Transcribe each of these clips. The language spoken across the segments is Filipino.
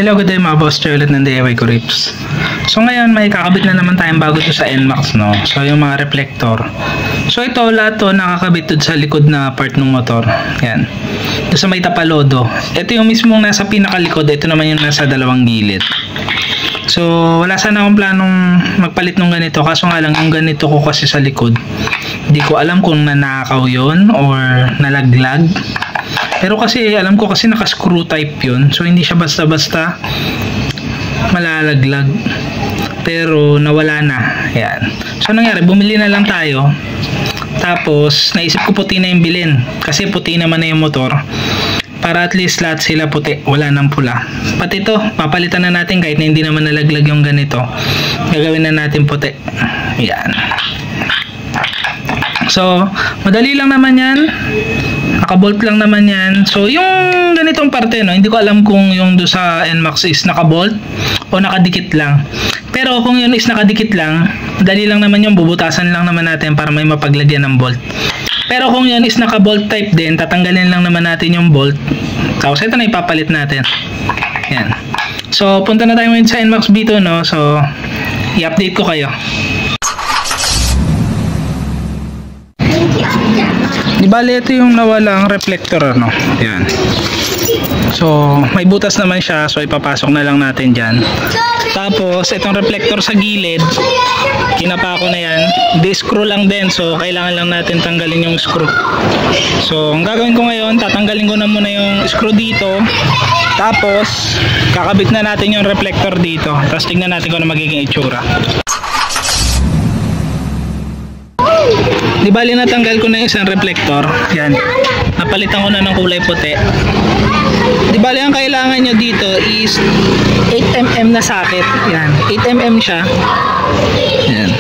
Hello, good day mga boss, ulit ng DIY Grips. So ngayon may kakabit na naman tayong bago to sa NMAX, no? So yung mga reflector. So ito lahat to nakakabit to sa likod na part ng motor. Yan. Ito sa may tapalodo. Ito yung mismong nasa pinakalikod, ito naman yung nasa dalawang gilid. So wala sana akong planong magpalit ng ganito, kaso nga lang yung ganito ko kasi sa likod. Hindi ko alam kung nanakaw yon or nalaglag. Pero kasi alam ko kasi naka-screw type yun. So hindi siya basta-basta malalaglag. Pero nawala na. Ayan. So nangyari, bumili na lang tayo. Tapos naisip ko puti na yung bilhin. Kasi puti naman na yung motor. Para at least lahat sila puti. Wala nang pula. Pati ito, papalitan na natin kahit na hindi naman nalaglag yung ganito. Gagawin na natin puti. Ayan. So, madali lang naman yan. Nakabolt lang naman yan. So, yung ganitong parte, no, hindi ko alam kung yung do sa NMAX is nakabolt o nakadikit lang. Pero kung yun is nakadikit lang, madali lang naman yung bubutasan lang naman natin para may mapaglagyan ng bolt. Pero kung yun is nakabolt type din, tatanggalin lang naman natin yung bolt. Tapos ito na ipapalit natin. Yan. So, punta na tayo ngayon sa NMAX B2, no. So, i-update ko kayo. Di bali ito yung nawalang reflector, no? Yan. So may butas naman siya, so ipapasok na lang natin dyan. Tapos itong reflector sa gilid, kinapa ko na yan. Di-screw lang din, so kailangan lang natin tanggalin yung screw. So ang gagawin ko ngayon, tatanggalin ko na muna yung screw dito. Tapos kakabit na natin yung reflector dito. Tapos tignan natin kung ano magiging itsura. Di bali natanggal ko na yung isang reflector. Yan. Napalitan ko na ng kulay puti. Di bali ang kailangan nyo dito is 8mm na socket. Yan. 8mm siya. Yan.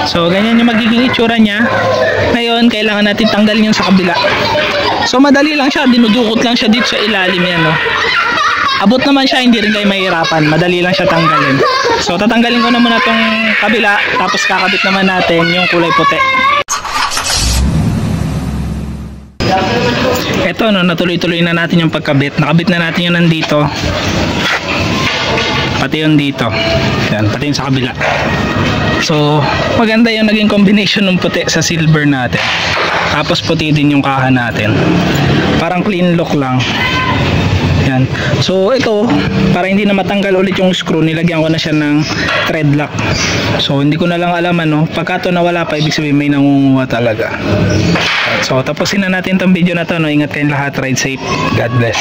So ganyan yung magiging itsura niya. Ngayon kailangan natin tanggalin yung sa kabila. So madali lang siya. Dinudukot lang siya dito sa ilalim yan, no? Abot naman siya, hindi rin kayo mahirapan. Madali lang siya tanggalin. So tatanggalin ko na muna tong kabila, tapos kakabit naman natin yung kulay puti. Ito, no, natuloy-tuloy na natin yung pagkabit. Nakabit na natin yung nandito. Pati yung dito. Yan, pati yung sa kabila. So maganda yung naging combination ng puti sa silver natin. Tapos puti din yung kaha natin. Parang clean look lang. Yan. So ito, para hindi na matanggal ulit yung screw, nilagyan ko na siya ng thread lock. So hindi ko na lang alam, ano, pagka ito nawala pa, ibig sabihin may nangunguha talaga. So tapusin na natin itong video na to, no? Ingat kayong lahat, ride safe, God bless.